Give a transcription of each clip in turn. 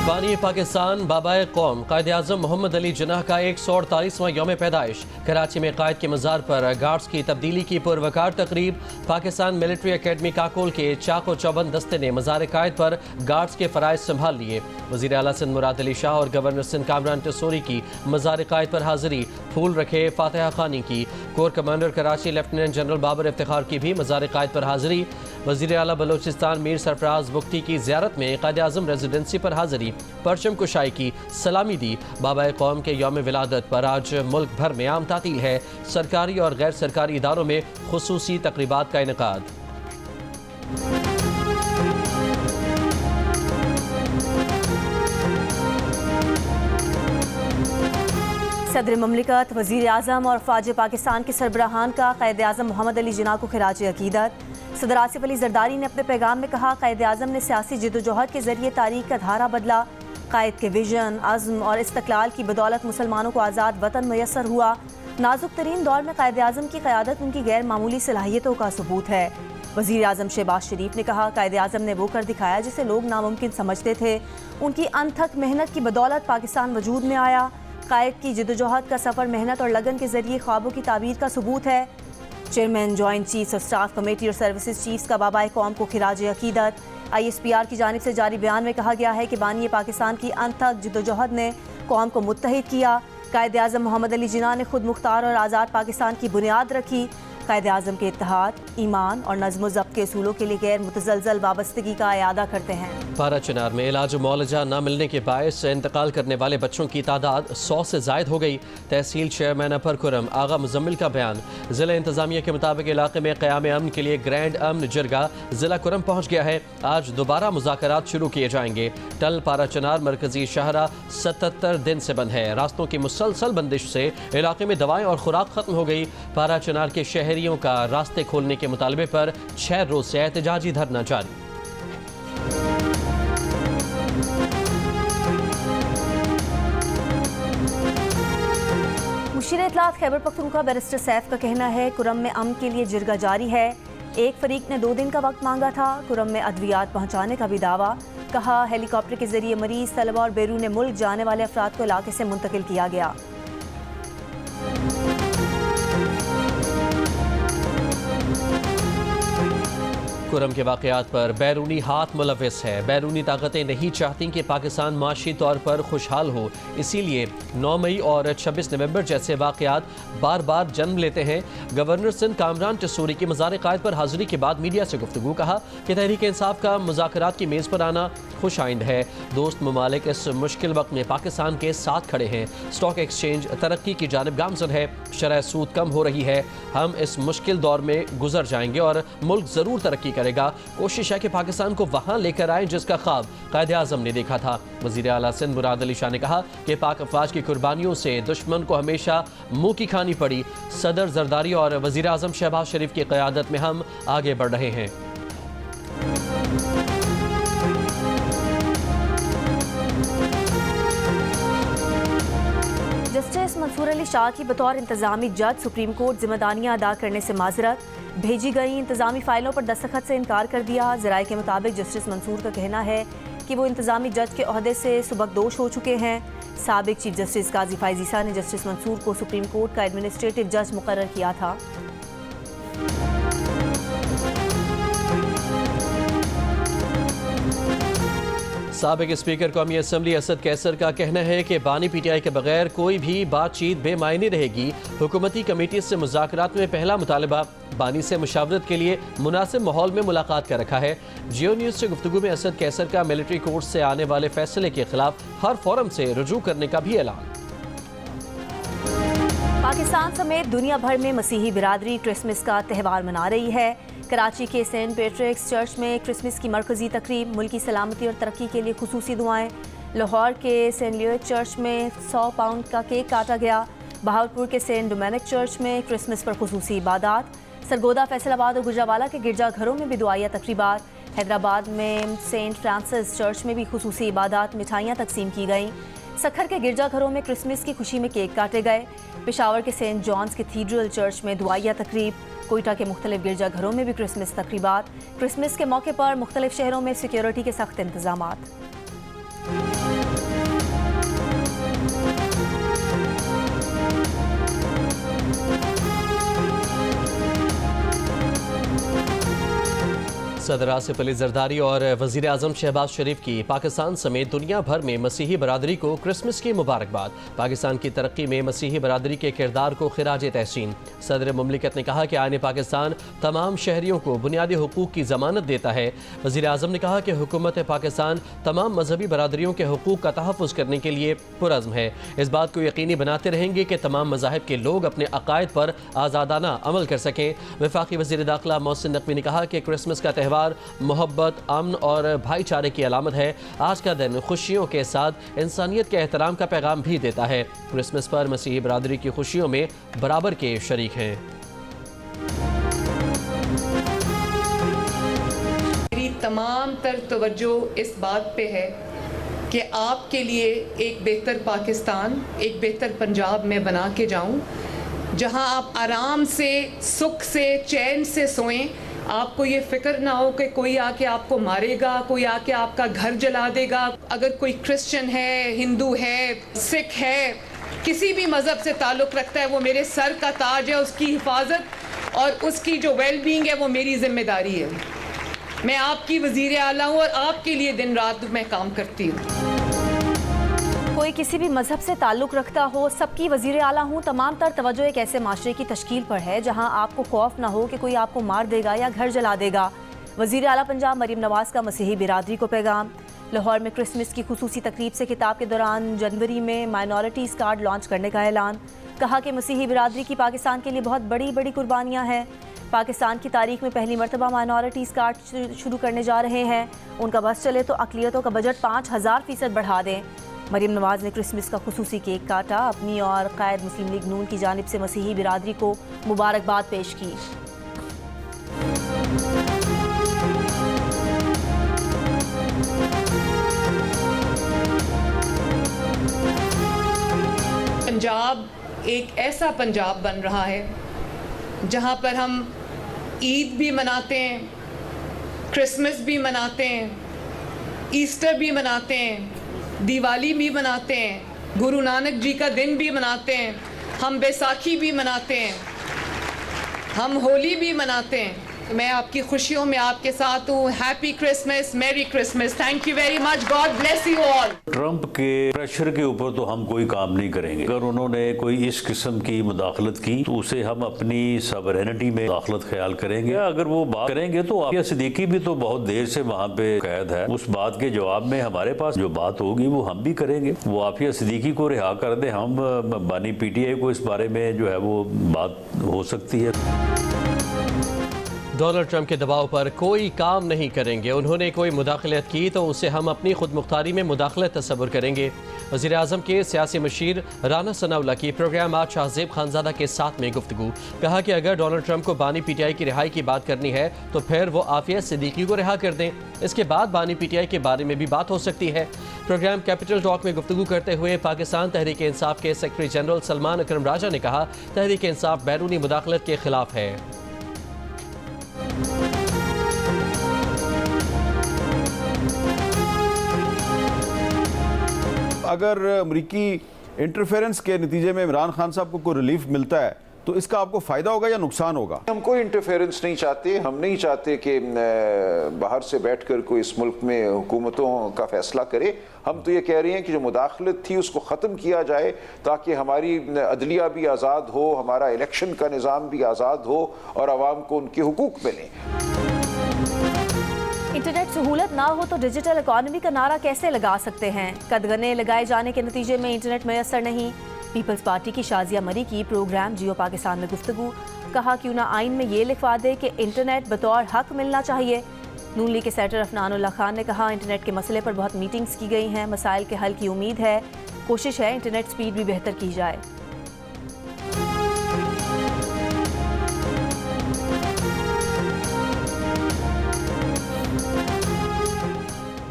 बानी पाकिस्तान बाबाए कौम कायद-ए-आज़म मोहम्मद अली जिन्नाह का 148वां यौम पैदाइश। कराची में कायद के मज़ार पर गार्ड्स की तब्दीली की पुरवकार तकरीब। पाकिस्तान मिलिट्री अकेडमी काकोल के चाको चौबंद दस्ते ने मज़ार कायद पर गार्ड्स के फ़राइज़ संभाल लिए। वज़ीर आला सिंध मुराद अली शाह और गवर्नर सिंध कामरान टसूरी की मज़ार कायद पर हाज़िरी। फूल रखे फातिहा खानी की। Corps commander Karachi lieutenant general Babar Iftikhar की भी मज़ार कायद पर हाज़िरी। वज़ीर आला बलोचिस्तान मीर सरफराज बुख्ती की ज़ियारत में कायद-ए-आज़म रेजिडेंसी पर हाज़िरी। परचम कुशाई की सलामी दी। बाबाए कौम के यौम विलादत पर आज मुल्क भर में आम तातील है। सरकारी और गैर सरकारी इदारों में खुसूसी तकरीबात का इनेकाद। सदर ममलिकत, वज़ीर आज़म और फ़ौज पाकिस्तान के सरबराहान का क़ायद-ए-आज़म मोहम्मद अली जिन्नाह को खिराज अक़ीदत। सदर आसिफ अली ज़रदारी ने अपने पैगाम में कहा, क़ायद-ए-आज़म ने सियासी जिद्दोजहद के ज़रिए तारीख़ का धारा बदला। क़ायद के विजन, अज़्म और इस्तक़लाल की बदौलत मुसलमानों को आज़ाद वतन मैसर हुआ। नाजुक तरीन दौर में क़ायद-ए-आज़म की क़यादत उनकी गैर मामूली सलाहियतों का सबूत है। वज़ीर आज़म शहबाज शरीफ ने कहा, क़ायद-ए-आज़म ने वो कर दिखाया जिसे लोग नामुमकिन समझते थे। उनकी अनथक मेहनत की बदौलत पाकिस्तान वजूद में आया। क़ायद की जिद्दोजहद का सफ़र मेहनत और लगन के ज़रिए ख्वाबों की ताबीर का सबूत है। Chairman joint chiefs of staff committee और सर्विसेज चीफ्स का बाबाए कौम को खिराज अक़ीदत। ISPR की जानिब से जारी बयान में कहा गया है कि बानी पाकिस्तान की अनथक जिद्दोजहद ने कौम को मुत्तहिद किया। कायद-ए-आज़म मोहम्मद अली जिन्नाह ने खुद मुख्तार और आज़ाद पाकिस्तान की बुनियाद रखी। कायद-ए-आज़म के इत्तेहाद, ईमान और नज़्म ज़ब्त के असूलों के लिए गैर मुतज़लज़ल वाबस्तगी का इयादा करते हैं। पारा चनार में इलाज मुआलजा न मिलने के बायस इंतकाल करने वाले बच्चों की तादाद 100 से ज़ायद हो गई। तहसील चेयरमैन अपर खुरम आगा मुजम्मिल का बयान। ज़िला इंतज़ामिया के मुताबिक इलाके में क़याम अमन के लिए ग्रैंड अमन जरगा ज़िला खुरम पहुँच गया है। आज दोबारा मुज़ाकरात शुरू किए जाएंगे। टल पारा चनार मरकजी शाहरा 77 दिन से बंद है। रास्तों की मुसलसल बंदिश से इलाके में दवाएं और खुराक खत्म हो गई। पारा चनार के शहरियों का रास्ते खोलने के मुतालबे पर 6 रोज से एहतजाजी धरना जारी। मुशीर इत्तलात खैबर पख्तूनख्वा बैरिस्टर सैफ का कहना है, कुरम में अमन के लिए जिरगा जारी है। एक फरीक ने 2 दिन का वक्त मांगा था। कुरम में अद्वियात पहुँचाने का भी दावा। कहा, हेलीकॉप्टर के जरिए मरीज, तलबा और बैरून मुल्क जाने वाले अफराद को इलाके से मुंतकिल किया गया। कुरम के वाक़यात पर बैरूनी हाथ मुलविस है। बैरूनी ताकतें नहीं चाहती कि पाकिस्तान माशी तौर पर खुशहाल हो, इसीलिए 9 मई और 26 नवंबर जैसे वाक़यात बार बार जन्म लेते हैं। गवर्नर सिंध कामरान टसूरी की मज़ार कायद पर हाज़िरी के बाद मीडिया से गुफ्तगू। कहा कि तहरीक इंसाफ का मुज़ाकरात की मेज़ पर आना खुश आइंद है। दोस्त ममालिक इस मुश्किल वक्त में पाकिस्तान के साथ खड़े हैं। स्टॉक एक्सचेंज तरक्की की जानिब गामज़न है। शरह सूद कम हो रही है। हम इस मुश्किल दौर में गुजर जाएंगे और मुल्क ज़रूर तरक्की करेगा। कोशिश है कि पाकिस्तान को वहां लेकर आए जिसका ख्वाब कायद-ए-आज़म ने देखा था। वज़ीर आला सिंध मुराद अली शाह ने कहा कि पाक अफवाज की कुर्बानियों से दुश्मन को हमेशा मुंह की खानी पड़ी। सदर जरदारी और वज़ीर आज़म शहबाज शरीफ की क़यादत में हम आगे बढ़ रहे हैं। जस्टिस मंसूर अली शाह की बतौर इंतज़ामी जज सुप्रीम कोर्ट जिम्मेदारियां अदा करने से माजरत। भेजी गई इंतज़ामी फ़ाइलों पर दस्तखत से इनकार कर दिया। ज़राए के मुताबिक जस्टिस मंसूर का कहना है कि वो इंतज़ामी जज के ओहदे से सुबकदोश हो चुके हैं। साबिक चीफ जस्टिस काजी फ़ाइज़ ईसा ने जस्टिस मंसूर को सुप्रीम कोर्ट का एडमिनिस्ट्रेटिव जज मुकर्रर किया था। साबिक स्पीकर कौमी असम्बली असद कैसर का कहना है कि बानी PTI के बगैर कोई भी बातचीत बेमायने रहेगी। हुकूमती कमेटी से मुज़ाकरात में पहला मुतालबा बानी से मुशावरत के लिए मुनासिब माहौल में मुलाकात का रखा है। जियो न्यूज़ से गुफ्तगू में असद कैसर का मिलिट्री कोर्ट से आने वाले फैसले के खिलाफ हर फोरम से रुजू करने का भी ऐलान। पाकिस्तान समेत दुनिया भर में मसीही बिरादरी क्रिसमस का त्यौहार मना रही है। कराची के सेंट पैट्रिक्स चर्च में क्रिसमस की मरकजी तकरीब, मुल्की सलामती और तरक्की के लिए खुसूसी दुआएं। लाहौर के सेंट लियोट चर्च में 100 पाउंड का केक काटा गया। बहावलपुर के सेंट डोमेनिक चर्च में क्रिसमस पर खुसूसी इबादत। सरगोदा, फैसलाबाद और गुजरावाला के गिरजाघरों में भी दुआया तकरीबात। हैदराबाद में सेंट फ्रांसिस चर्च में भी खुसूसी इबादत, मिठाइयाँ तकसीम की गईं। सखर के गिरजाघरों में क्रिसमस की खुशी में केक काटे गए। पेशावर के सेंट जॉन्स कैथीड्रल चर्च में दुआया तकरीब। कोयटा के मुख्तलिफ गिरजाघरों में भी क्रिसमस तकरीबात। क्रिसमस के मौके पर मुख्तलिफ शहरों में सिक्योरिटी के सख्त इंतजामात। सदर आसिफ अली जरदारी और वज़ीर आज़म शहबाज शरीफ की पाकिस्तान समेत दुनिया भर में मसीही बरादरी को क्रिसमस की मुबारकबाद। पाकिस्तान की तरक्की में मसीही बरादरी के किरदार को खिराज तहसीन। सदर मुमलिकत ने कहा कि आईन पाकिस्तान तमाम शहरियों को बुनियादी हुकूक की ज़मानत देता है। वज़ीर आज़म ने कहा कि हुकूमत पाकिस्तान तमाम मजहबी बरादरियों के हुकूक का तहफ़्फ़ुज़ करने के लिए पुरज़्म है। इस बात को यकीनी बनाते रहेंगे कि तमाम मज़ाहिब के लोग अपने अकायद पर आज़ादाना अमल कर सकें। वफाकी वज़ीर दाखिला मोहसिन नकवी ने कहा कि क्रिसमस का त्यौहार मोहब्बत, अमन और भाईचारे की अलामत है। आज का दिन खुशियों के साथ इंसानियत के एहतराम का पैगाम भी देता है। क्रिसमस पर मसीही बरादरी की खुशियों में बराबर के शरीक हैं। मेरी तमाम तर तवज्जो इस बात पे है कि आपके लिए एक बेहतर पाकिस्तान, एक बेहतर पंजाब में बना के जाऊं, जहां आप आराम से, सुख से, चैन से सोएं। आपको ये फिक्र ना हो कि कोई आके आपको मारेगा, कोई आके आपका घर जला देगा। अगर कोई क्रिश्चियन है, हिंदू है, सिख है, किसी भी मज़हब से ताल्लुक़ रखता है, वो मेरे सर का ताज है। उसकी हिफाजत और उसकी जो वेलबींग है वो मेरी ज़िम्मेदारी है। मैं आपकी वज़ीर आला हूँ और आपके लिए दिन रात मैं काम करती हूँ। कोई किसी भी मजहब से ताल्लुक़ रखता हो, सबकी वज़ीर आला हूँ। तमाम तर तवज्जो एक ऐसे माशरे की तश्कील पर है जहाँ आपको खौफ ना हो कि कोई आपको मार देगा या घर जला देगा। वज़ीर आला पंजाब मरीम नवाज़ का मसीही बिरादरी को पैगाम। लाहौर में क्रिसमस की खुसूसी तकरीब से खिताब के दौरान जनवरी में माइनॉरिटीज़ कार्ड लॉन्च करने का ऐलान। कहा कि मसीही बिरादरी की पाकिस्तान के लिए बहुत बड़ी बड़ी कुर्बानियाँ हैं। पाकिस्तान की तारीख में पहली मरतबा माइनॉरिटीज़ कार्ड शुरू करने जा रहे हैं। उनका बस चले तो अक़लियतों का बजट 5000% बढ़ा दें। मरीम नवाज़ ने क्रिसमस का खुसूसी केक काटा। अपनी और कायद मुस्लिम लीग नून की जानिब से मसीही बिरादरी को मुबारकबाद पेश की। पंजाब एक ऐसा पंजाब बन रहा है जहाँ पर हम ईद भी मनाते हैं, क्रिसमस भी मनाते हैं, ईस्टर भी मनाते हैं, दिवाली भी मनाते हैं, गुरु नानक जी का दिन भी मनाते हैं, हम बैसाखी भी मनाते हैं, हम होली भी मनाते हैं। मैं आपकी खुशियों में आपके साथ हूँ। Happy Christmas, merry Christmas. Thank you very much. God bless you all. Trump के प्रेशर के ऊपर तो हम कोई काम नहीं करेंगे। अगर उन्होंने कोई इस किस्म की मुदाखलत की तो उसे हम अपनी सवरेनिटी में मुदाखलत ख्याल करेंगे। अगर वो बात करेंगे तो आफिया सिद्दीकी भी तो बहुत देर से वहाँ पे कैद है। उस बात के जवाब में हमारे पास जो बात होगी वो हम भी करेंगे। वो आफिया सिद्दीकी को रिहा कर दे, हम बानी पीटीआई को इस बारे में जो है वो बात हो सकती है। डोनाल्ड ट्रंप के दबाव पर कोई काम नहीं करेंगे। उन्होंने कोई मुदाखलत की तो उसे हम अपनी खुद मुख्तारी में मुदाखलत तस्वुर करेंगे। वज़ीर आज़म के सियासी मशीर राना सनाउल्लाह की प्रोग्राम आज शाहज़ेब खानज़ादा के साथ में गुफ्तगू। कहा कि अगर डोनाल्ड ट्रंप को बानी पीटीआई की रिहाई की बात करनी है तो फिर वो आफिया सिद्दीकी को रिहा कर दें। इसके बाद बानी पीटीआई के बारे में भी बात हो सकती है। प्रोग्राम कैपिटल टॉक में गुफ्तगू करते हुए पाकिस्तान तहरीक इंसाफ के सेक्रेटरी जनरल सलमान अकरम राजा ने कहा, तहरीक इंसाफ बैरूनी मुदाखलत के खिलाफ है। अगर अमरीकी इंटरफेरेंस के नतीजे में इमरान खान साहब को कोई रिलीफ मिलता है तो इसका आपको फ़ायदा होगा या नुकसान होगा? हम कोई इंटरफेरेंस नहीं चाहते। हम नहीं चाहते कि बाहर से बैठकर कोई इस मुल्क में हुकूमतों का फैसला करे। हम तो ये कह रहे हैं कि जो मुदाखलत थी उसको ख़त्म किया जाए ताकि हमारी अदलिया भी आज़ाद हो, हमारा इलेक्शन का निज़ाम भी आज़ाद हो और आवाम को उनके हुकूक मिलें। इंटरनेट सहूलत ना हो तो डिजिटल इकॉनमी का नारा कैसे लगा सकते हैं? कदगने लगाए जाने के नतीजे में इंटरनेट मैसर नहीं। पीपल्स पार्टी की शाजिया मरी की प्रोग्राम जियो पाकिस्तान में गुफ्तगू। कहा क्यों ना आइन में ये लिखवा दे कि इंटरनेट बतौर हक मिलना चाहिए। नून लीग के सेनेटर अफनानुल्लाह खान ने कहा, इंटरनेट के मसले पर बहुत मीटिंग्स की गई हैं, मसाइल के हल की उम्मीद है, कोशिश है इंटरनेट स्पीड भी बेहतर की जाए।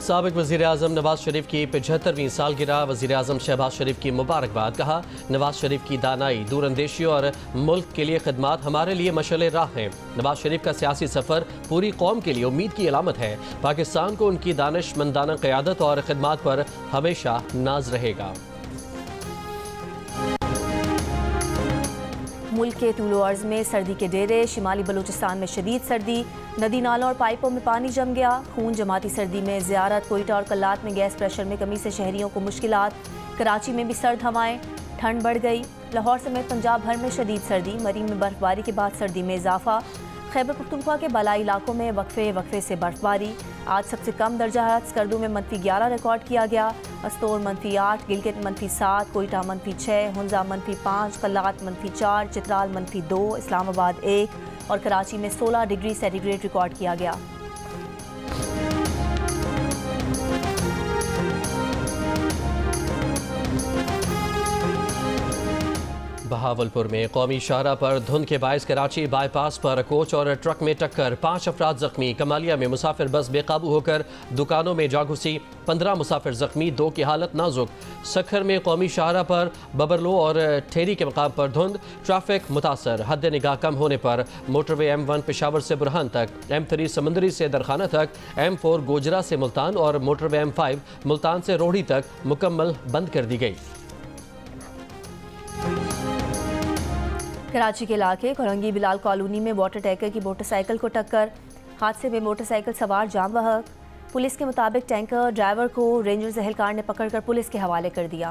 साबिक वज़ीर आज़म नवाज शरीफ की 75वीं सालगिरह। वज़ीर आज़म शहबाज शरीफ की मुबारकबाद। कहा, नवाज शरीफ की दानाई, दूरअंदेशी और मुल्क के लिए खिदमात हमारे लिए मशअल राह हैं। नवाज शरीफ का सियासी सफ़र पूरी कौम के लिए उम्मीद की अलामत है। पाकिस्तान को उनकी दानिशमंदाना क़यादत और खिदमात पर हमेशा नाज रहेगा। मुल्क के तूलो अर्ज में सर्दी के डेरे, शिमाली बलूचिस्तान में शदीद सर्दी, नदी नालों और पाइपों में पानी जम गया, खून जमाती सर्दी में ज़ियारत, कोयटा और कल्लात में गैस प्रेशर में कमी से शहरियों को मुश्किलात, कराची में भी सर्द हवाएं, ठंड बढ़ गई, लाहौर समेत पंजाब भर में शदीद सर्दी, मरी में बर्फबारी के बाद सर्दी में इजाफा, खैबर पख्तूनख्वा के बालाई इलाकों में वक्फे से बर्फबारी, आज सबसे कम दर्जा हरारत स्कर्दू में -11 रिकॉर्ड किया गया, अस्तोर -8, गिलगित -7, कोयटा -6, हुंजा -5, कल्लात -4, चित्राल -2, इस्लामाबाद 1 और कराची में 16 डिग्री सेंटीग्रेड रिकॉर्ड किया गया। बहावलपुर में कौमी शाहरा पर धुंध के बायस कराची बाईपास पर कोच और ट्रक में टक्कर, 5 अफराद जख्मी। कमालिया में मुसाफिर बस बेकाबू होकर दुकानों में जा घुसी, 15 मुसाफिर जख्मी, 2 की हालत नाजुक। सखर में कौमी शाहरा पर बबरलो और ठेरी के मकाम पर धुंध, ट्रैफिक मुतासर। हद निगाह कम होने पर मोटरवे M1 पेशावर से बुरहान तक, M3 समंदरी से दरखाना तक, M4 गोजरा से मुल्तान और मोटरवे M5 मुल्तान से रोहड़ी तक मुकम्मल बंद कर दी गई। कराची के इलाके कोरंगी बिलाल कॉलोनी में वाटर टैंकर की मोटरसाइकिल को टक्कर, हादसे में मोटरसाइकिल सवार जाम बहक। पुलिस के मुताबिक टैंकर ड्राइवर को रेंजर्स एहलकार ने पकड़कर पुलिस के हवाले कर दिया।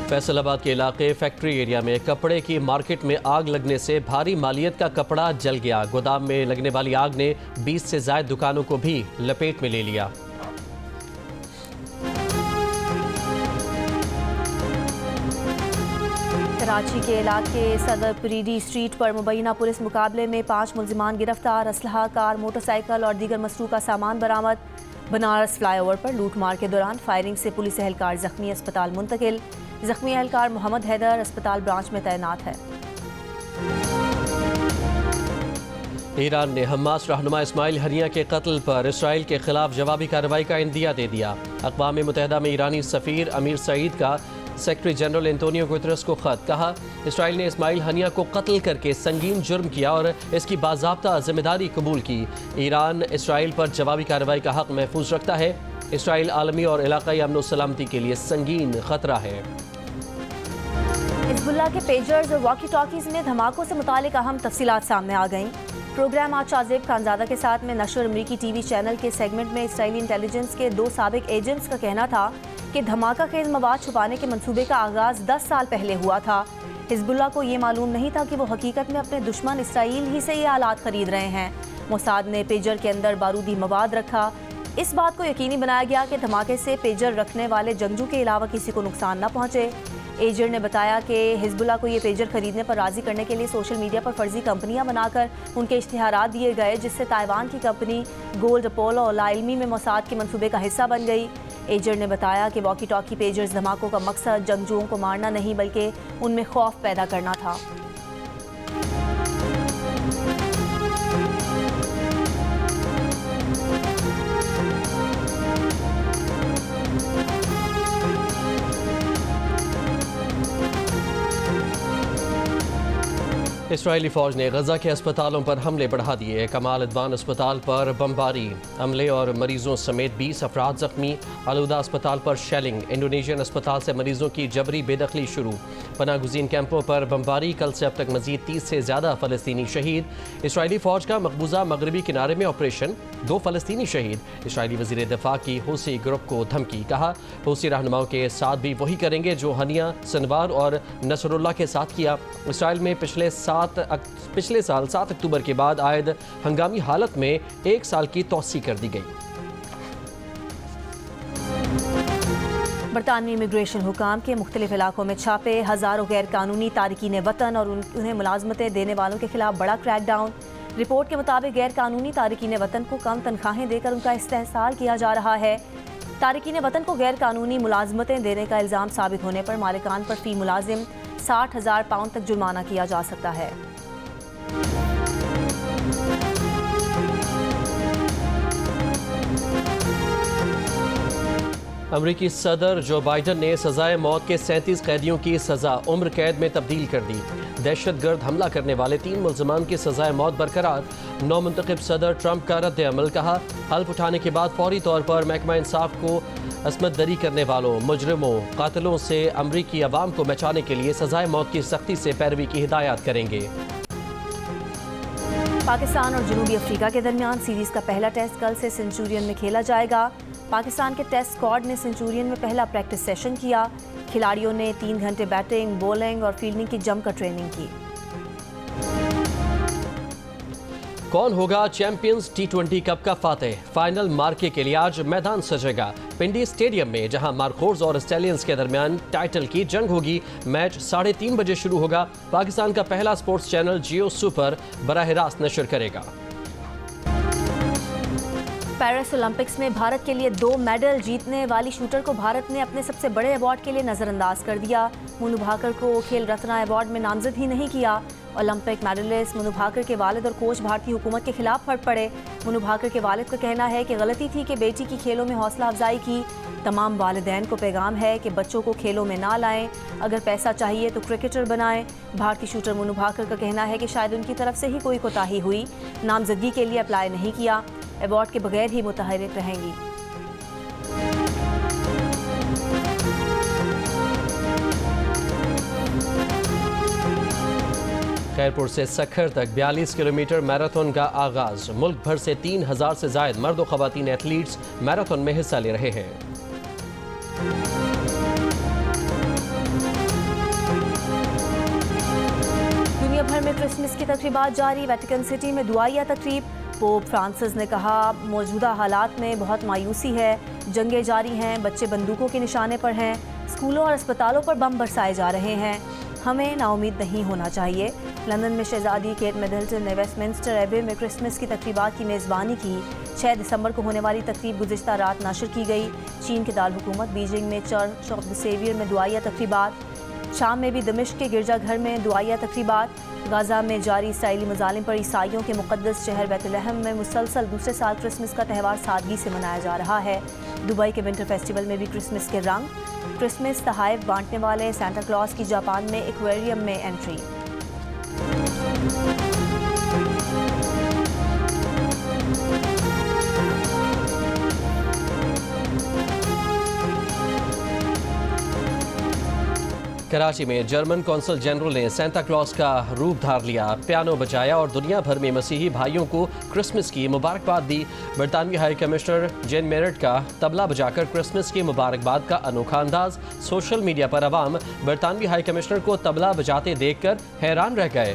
फैसलाबाद के इलाके फैक्ट्री एरिया में कपड़े की मार्केट में आग लगने से भारी मालियत का कपड़ा जल गया। गोदाम में लगने वाली आग ने 20 से ज्यादा दुकानों को भी लपेट में ले लिया। कराची के इलाके सदर परीडी स्ट्रीट पर मुबैना पुलिस मुकाबले में 5 मुल्जिमान गिरफ्तार, असलहा, कार, मोटरसाइकिल और दीगर मसरूका सामान बरामद। बनारस फ्लाईओवर पर लूटमार के दौरान फायरिंग से पुलिस एहलकार जख्मी, अस्पताल मुंतकिल। जख्मी एहलकार मोहम्मद हैदर अस्पताल ब्रांच में तैनात है। ईरान ने हमास रहनुमा इस्माइल हनिया के कत्ल पर इसराइल के खिलाफ जवाबी कार्रवाई का इंदिया दे दिया। अक़वाम मुत्तहिदा में ईरानी सफ़ीर अमीर सईद का सेक्रेटरी जनरल एंटोनियो गुतरस को खत, कहा इसराइल ने इस्माइल हनिया को कत्ल करके संगीन जुर्म किया और इसकी बाज़ाब्ता जिम्मेदारी कबूल की। ईरान इसराइल पर जवाबी कार्रवाई का हक महफूज रखता है। इसराइल आलमी और इलाकाई अमन और सलामती के लिए संगीन खतरा है। हिज़्बुल्लाह के पेजर्स और वॉकी टॉकीज़ में धमाकों से मुतालिक अहम तफसीलात सामने आ गईं। प्रोग्राम आज शाहजेब खानजादा के साथ में नशर अमरीकी टीवी चैनल के सेगमेंट में इसराइली इंटेलिजेंस के 2 साबिक एजेंट्स का कहना था कि धमाका खेज मवाद छुपाने के मंसूबे का आगाज़ 10 साल पहले हुआ था। हिज़्बुल्लाह को ये मालूम नहीं था कि वो हकीकत में अपने दुश्मन इसराइल ही से ये आलात खरीद रहे हैं। मोसाद ने पेजर के अंदर बारूदी मवाद रखा। इस बात को यकीनी बनाया गया कि धमाके से पेजर रखने वाले जंगजू के अलावा किसी को नुकसान न पहुँचे। एजेंट ने बताया कि हिज़्बुल्लाह को ये पेजर खरीदने पर राज़ी करने के लिए सोशल मीडिया पर फर्जी कंपनियां बनाकर उनके इश्तिहारात दिए गए, जिससे ताइवान की कंपनी गोल्ड अपोलो लाइलमी में मोसाद के मंसूबे का हिस्सा बन गई। एजेंट ने बताया कि वॉकी टॉकी पेजर्स धमाकों का मकसद जंगजुओं को मारना नहीं बल्कि उनमें खौफ पैदा करना था। इसराइली फ़ौज ने गजा के अस्पतालों पर हमले बढ़ा दिए। कमाल अदवान अस्पताल पर बमबारी, अमले और मरीजों समेत 20 अफराद जख्मी। आलूदा अस्पताल पर शेलिंग, इंडोनेशियन अस्पताल से मरीजों की जबरी बेदखली शुरू। पनाह गुज़ीन कैंपों पर बमबारी, कल से अब तक मजीद 30 से ज़्यादा फ़लस्तीनी शहीद। इसराइली फ़ौज का मकबूजा मगरबी किनारे में ऑपरेशन, 2 फ़लस्तीनी शहीद। इसराइली वज़ीर दिफ़ा की हूसी ग्रुप को धमकी, कहा हूसी रहनुमाओं के साथ भी वही करेंगे जो हनिया, सनवार और नसरुल्लाह के साथ किया। इसराइल में पिछले साल 7 अक्टूबर के बाद आयद हंगामी हालत में 1 साल की तौसी कर दी गई। बरतानवी इमिग्रेशन हुकाम के मुख्तलिफ इलाकों में छापे, हज़ारों गैर कानूनी तारकीन वतन और उन्हें मुलाजमतें देने वालों के खिलाफ बड़ा क्रैकडाउन। रिपोर्ट के मुताबिक गैर कानूनी तारकीन वतन को कम तनख्वाहें देकर उनका इस्तेहसाल किया जा रहा है। तारकीन वतन को गैर कानूनी मुलाजमतें देने का इल्ज़ाम साबित होने पर मालिकान पर फ़ी मुलाजिम 60,000 पाउंड तक जुर्माना किया जा सकता है। अमरीकी सदर जो बाइडन ने सजाए मौत के 37 कैदियों की सजा उम्र कैद में तब्दील कर दी। दहशतगर्द हमला करने वाले 3 मुल्ज़िमान की सजाए मौत बरकरार। नौमुंतखब सदर ट्रंप का रद्द अमल, कहा हल्फ उठाने के बाद फौरी तौर पर महकमा इंसाफ को असमत दरी करने वालों, मुजरिमों, कातिलों से अमरीकी अवाम को बचाने के लिए सजाए मौत की सख्ती से पैरवी की हिदायत करेंगे। पाकिस्तान और जनूबी अफ्रीका के दरमियान सीरीज का पहला टेस्ट कल से सेंचुरियन में खेला जाएगा। पाकिस्तान के टेस्ट स्क्वाड ने सेंचुरियन में पहला प्रैक्टिस सेशन किया। खिलाड़ियों ने 3 घंटे बैटिंग, बॉलिंग और फील्डिंग की जमकर ट्रेनिंग की। कौन होगा चैंपियंस T20 कप का फातेह? फाइनल मार्के के लिए आज मैदान सजेगा पिंडी स्टेडियम में, जहां मार्कोर्स और स्टैलियंस के दरमियान टाइटल की जंग होगी। मैच 3:30 बजे शुरू होगा। पाकिस्तान का पहला स्पोर्ट्स चैनल जियो सुपर बराह रास्त नशर करेगा। पेरिस ओलंपिक्स में भारत के लिए 2 मेडल जीतने वाली शूटर को भारत ने अपने सबसे बड़े अवार्ड के लिए नज़रअंदाज कर दिया। मुनु भाकर को खेल रत्न अवार्ड में नामजद ही नहीं किया। ओलंपिक मेडलिस्ट मुनु भाकर के वालिद और कोच भारतीय हुकूमत के खिलाफ फट पड़े। मुनु भाकर के वालिद का कहना है कि गलती थी कि बेटी की खेलों में हौसला अफजाई की। तमाम वालिदैन को पैगाम है कि बच्चों को खेलों में ना लाएं, अगर पैसा चाहिए तो क्रिकेटर बनाएं। भारतीय शूटर मुनु भाकर का कहना है कि शायद उनकी तरफ से ही कोई कोताही हुई, नामजदगी के लिए अप्लाई नहीं किया, अवार्ड के बगैर ही मुतहर्रिक रहेंगी। खैरपुर से सखर तक 42 किलोमीटर मैराथन का आगाज। मुल्क भर से 3000 से ज्यादा मर्द और खवातीन एथलीट्स मैराथन में हिस्सा ले रहे हैं। दुनिया भर में क्रिसमस की तकरीबात जारी। वेटिकन सिटी में दुआया तकरीब। पोप फ्रांसिस ने कहा मौजूदा हालात में बहुत मायूसी है, जंगें जारी हैं, बच्चे बंदूकों के निशाने पर हैं, स्कूलों और अस्पतालों पर बम बरसाए जा रहे हैं, हमें नाउमीद नहीं होना चाहिए। लंदन में शहजादी केट मिडलटन ने वेस्टमिंस्टर एबे में क्रिसमस की तकरीबात की मेज़बानी की। 6 दिसंबर को होने वाली तकरीब गुज़िश्ता रात नशर की गई। चीन के दारकूमत बीजिंग में चर्च ऑफ द सेवियर में दुआया तकरीबात। शाम में भी दमिश्क के गिरजाघर में दुआया तकरीबात। गाज़ा में जारी इसराइली मज़ालिम पर ईसाइयों के मुक़द्दस शहर बैतलहम में मुसलसल दूसरे साल क्रिसमस का त्यौहार सादगी से मनाया जा रहा है। दुबई के विंटर फेस्टिवल में भी क्रिसमस के रंग। क्रिसमस तोहफ़े बांटने वाले सांता क्लॉज की जापान में एक्वेरियम में एंट्री। कराची में जर्मन कौंसल जनरल ने सांता क्लॉज का रूप धार लिया, पियानो बजाया और दुनिया भर में मसीही भाइयों को क्रिसमस की मुबारकबाद दी। बरतानवी हाई कमिश्नर जेन मेरिट का तबला बजाकर क्रिसमस की मुबारकबाद का अनोखा अंदाज। सोशल मीडिया पर अवाम बरतानवी हाई कमिश्नर को तबला बजाते देखकर हैरान रह गए।